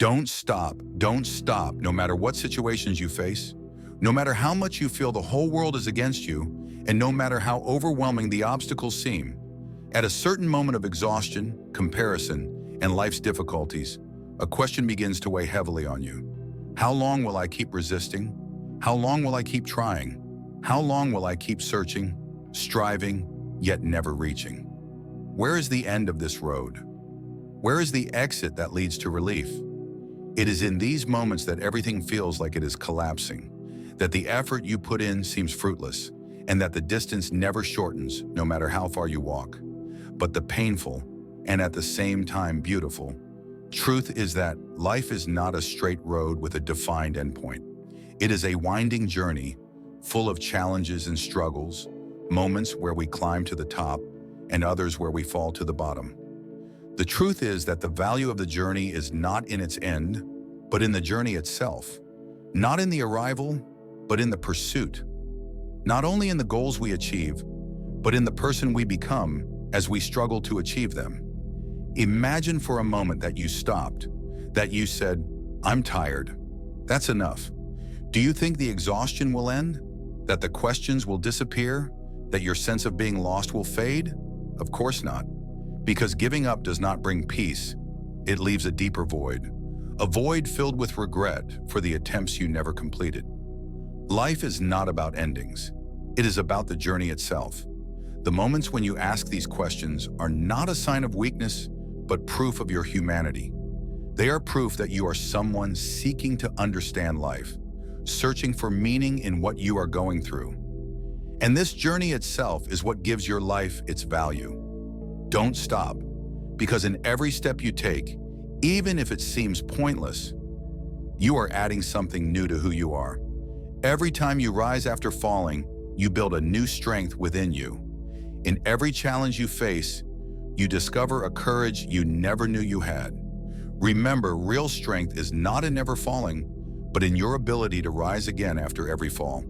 Don't stop, no matter what situations you face, no matter how much you feel the whole world is against you, and no matter how overwhelming the obstacles seem. At a certain moment of exhaustion, comparison, and life's difficulties, a question begins to weigh heavily on you. How long will I keep resisting? How long will I keep trying? How long will I keep searching, striving, yet never reaching? Where is the end of this road? Where is the exit that leads to relief? It is in these moments that everything feels like it is collapsing, that the effort you put in seems fruitless, and that the distance never shortens no matter how far you walk. But the painful, and at the same time beautiful, truth is that life is not a straight road with a defined endpoint. It is a winding journey, full of challenges and struggles, moments where we climb to the top, and others where we fall to the bottom. The truth is that the value of the journey is not in its end, but in the journey itself. Not in the arrival, but in the pursuit. Not only in the goals we achieve, but in the person we become as we struggle to achieve them. Imagine for a moment that you stopped, that you said, "I'm tired. That's enough." Do you think the exhaustion will end? That the questions will disappear? That your sense of being lost will fade? Of course not. Because giving up does not bring peace. It leaves a deeper void. A void filled with regret for the attempts you never completed. Life is not about endings. It is about the journey itself. The moments when you ask these questions are not a sign of weakness, but proof of your humanity. They are proof that you are someone seeking to understand life, searching for meaning in what you are going through. And this journey itself is what gives your life its value. Don't stop, because in every step you take, even if it seems pointless, you are adding something new to who you are. Every time you rise after falling, you build a new strength within you. In every challenge you face, you discover a courage you never knew you had. Remember, real strength is not in never falling, but in your ability to rise again after every fall.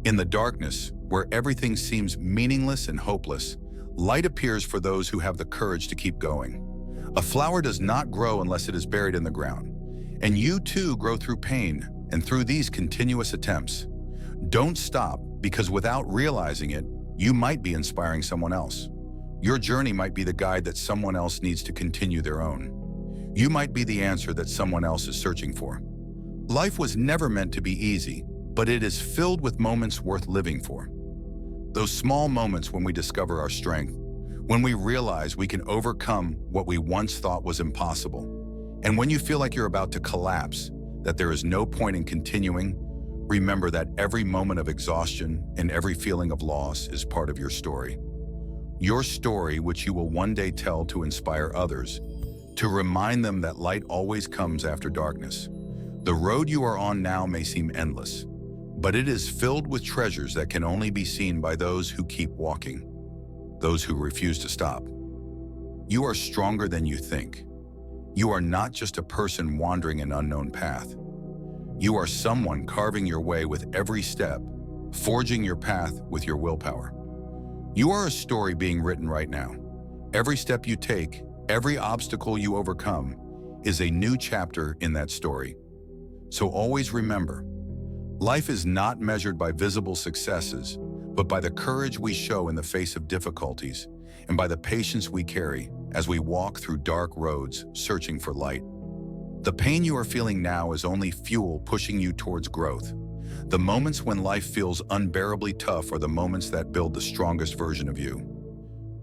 In the darkness, where everything seems meaningless and hopeless, light appears for those who have the courage to keep going. A flower does not grow unless it is buried in the ground. And you too grow through pain and through these continuous attempts. Don't stop, because without realizing it, you might be inspiring someone else. Your journey might be the guide that someone else needs to continue their own. You might be the answer that someone else is searching for. Life was never meant to be easy, but it is filled with moments worth living for. Those small moments when we discover our strength, when we realize we can overcome what we once thought was impossible, and when you feel like you're about to collapse, that there is no point in continuing, remember that every moment of exhaustion and every feeling of loss is part of your story. Your story, which you will one day tell to inspire others, to remind them that light always comes after darkness. The road you are on now may seem endless, but it is filled with treasures that can only be seen by those who keep walking, those who refuse to stop. You are stronger than you think. You are not just a person wandering an unknown path. You are someone carving your way with every step, forging your path with your willpower. You are a story being written right now. Every step you take, every obstacle you overcome, is a new chapter in that story. So always remember, life is not measured by visible successes, but by the courage we show in the face of difficulties, and by the patience we carry as we walk through dark roads searching for light. The pain you are feeling now is only fuel pushing you towards growth. The moments when life feels unbearably tough are the moments that build the strongest version of you.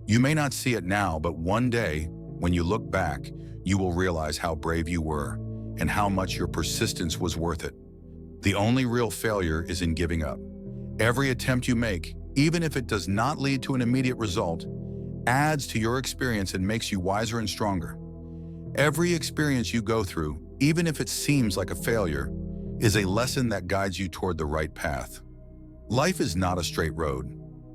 You may not see it now, but one day, when you look back, you will realize how brave you were and how much your persistence was worth it. The only real failure is in giving up. Every attempt you make, even if it does not lead to an immediate result, adds to your experience and makes you wiser and stronger. Every experience you go through, even if it seems like a failure, is a lesson that guides you toward the right path. Life is not a straight road.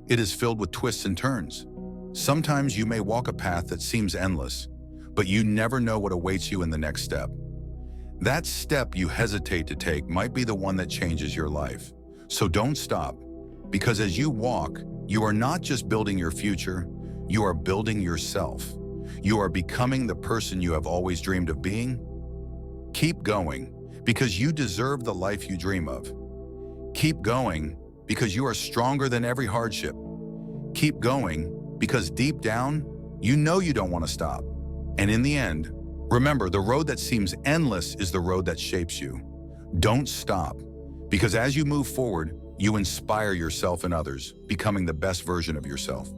It is filled with twists and turns. Sometimes you may walk a path that seems endless, but you never know what awaits you in the next step. That step you hesitate to take might be the one that changes your life. So don't stop, because as you walk, you are not just building your future, you are building yourself. You are becoming the person you have always dreamed of being. Keep going, because you deserve the life you dream of. Keep going, because you are stronger than every hardship. Keep going, because deep down, you know you don't want to stop. And in the end, remember, the road that seems endless is the road that shapes you. Don't stop, because as you move forward, you inspire yourself and others, becoming the best version of yourself.